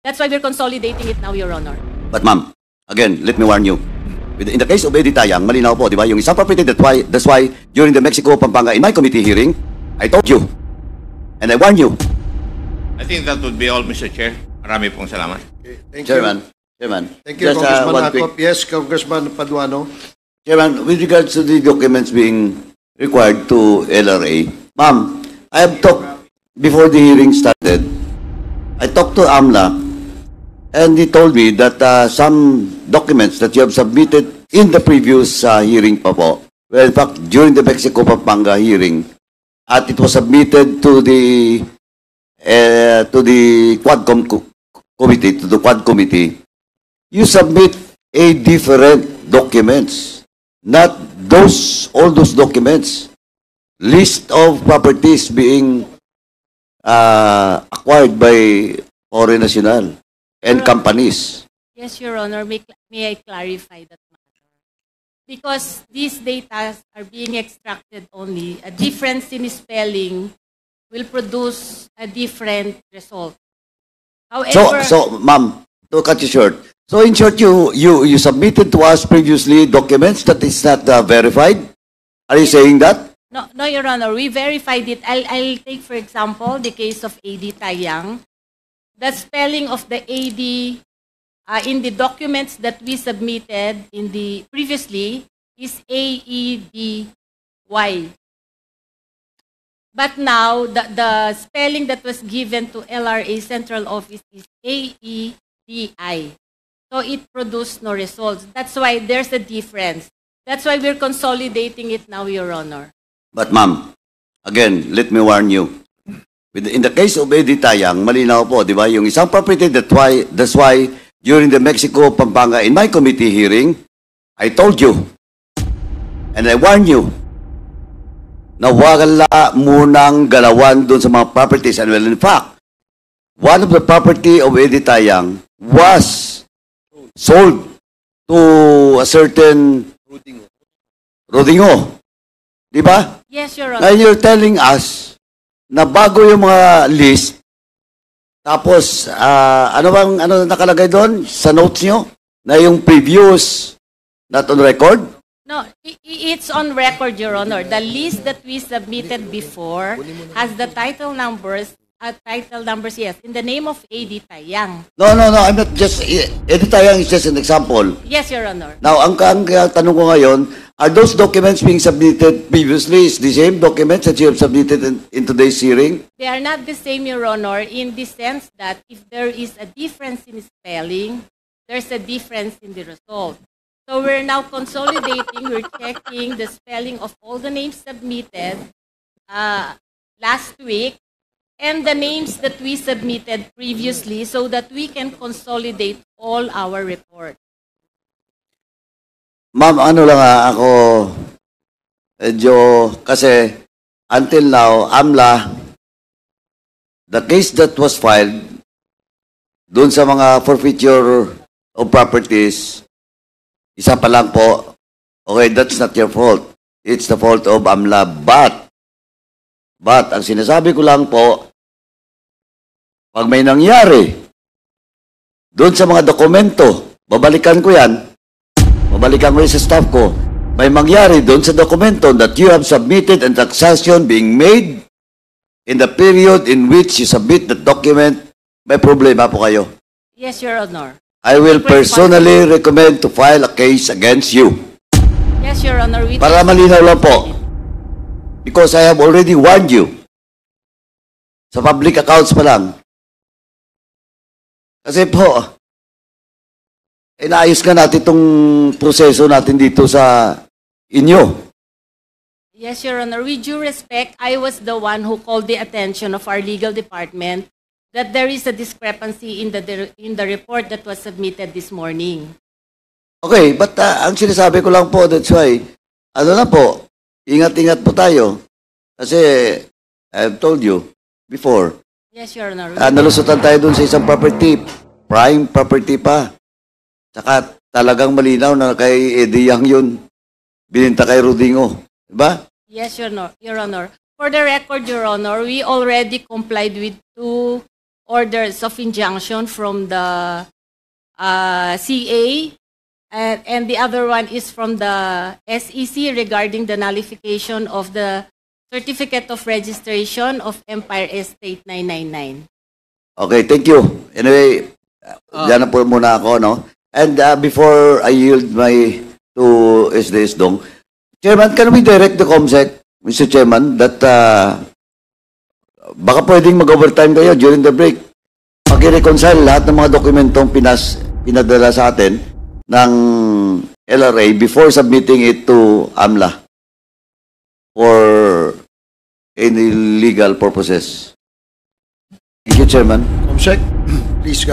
That's why we're consolidating it now, Your Honor. But ma'am, again, let me warn you. In the case of Eddie Tayang, malinaw po, di ba? Yung isang property, that's why during the Mexico, Pampanga, in my committee hearing, I told you, and I warned you. I think that would be all, Mr. Chair. Marami pong salamat. Okay, thank Chairman, you. Chairman. Thank you, Just, Congressman one Acop. quick- Yes, Congressman Paduano. Chairman, with regards to the documents being required to LRA, ma'am, I have talked, before the hearing started, I talked to AMLA, and he told me that some documents that you have submitted in the previous hearing pa po, well, in fact, during the Mexico Pampanga hearing, at it was submitted to the Quadcom committee, to the Quad committee, you submit a different documents, not all those documents, list of properties being acquired by foreign national and companies. Yes, Your Honor, may I clarify that matter? Because these data are being extracted only, a difference in spelling will produce a different result. However, So, ma'am, to cut you short. So, in short, you submitted to us previously documents that is not verified. Are you saying that? no, Your Honor, we verified it. I'll take, for example, the case of A.D. Tayang. The spelling of the A.D. In the documents that we submitted in the previously is A-E-D-Y. But now, the spelling that was given to LRA Central Office is A-E-D-I. So it produced no results. That's why there's a difference. That's why we're consolidating it now, Your Honor. But ma'am, again, let me warn you. In the case of Eddie Tayang, malinaw po, di ba? Yung isang property, that's why during the Mexico Pampanga, in my committee hearing, I told you, and I warned you, na wala munang galawan doon sa mga properties. And well, in fact, one of the property of Eddie Tayang was sold to a certain Rodingo. Di ba? Yes, Your Honor. Now you're telling us na bago yung mga list, tapos, ano nakalagay doon sa notes nyo? Na yung previous, not on record? No, it's on record, Your Honor. The list that we submitted before has the title numbers, yes, in the name of A.D. Tayang. No, I'm not just, Eddie Tayang is just an example. Yes, Your Honor. Now, ang tanong ko ngayon, are those documents being submitted previously is the same documents that you have submitted in today's hearing? They are not the same, Your Honor, in the sense that if there is a difference in spelling, there's a difference in the result. So we're now consolidating, we're checking the spelling of all the names submitted last week and the names that we submitted previously so that we can consolidate all our reports. Ma'am, ano lang ako, medyo, kasi until now, AMLA, the case that was filed, doon sa mga forfeiture of properties, isa pa lang po, okay, that's not your fault. It's the fault of AMLA. But, ang sinasabi ko lang po, pag may nangyari, doon sa mga dokumento, babalikan ko yan sa staff ko, may mangyari doon sa dokumento that you have submitted and taxation being made in the period in which you submit the document, may problema po kayo. Yes, Your Honor. I will personally recommend to file a case against you. Yes, Your Honor. Para malinaw lang po. Because I have already warned you. Sa public accounts pa lang. Kasi po, inaayos ka natin itong proseso natin dito sa inyo. Yes, Your Honor. With due respect, I was the one who called the attention of our legal department that there is a discrepancy in the report that was submitted this morning. Okay, but ang sinasabi ko lang po, that's why, ano na po, ingat-ingat po tayo. Kasi, I've told you before, Yes, Your Honor. nalusutan tayo dun sa isang property, prime property pa. Saka talagang malinaw na kay Eddie Yang yun, bininta kay Rodingo. Diba? Yes, Your Honor. For the record, Your Honor, we already complied with 2 orders of injunction from the CA, and the other one is from the SEC regarding the nullification of the Certificate of Registration of Empire Estate 999. Okay, thank you. Anyway, dyan na po muna ako, no? And before I yield my to SDS Dong, Chairman, can we direct the COMSEC, Mr. Chairman, that baka pwedeng mag-overtime kayo during the break. Pag-reconcile lahat ng mga dokumentong pinadala sa atin ng LRA before submitting it to AMLA for any legal purposes. Thank you, Chairman. Comsec, please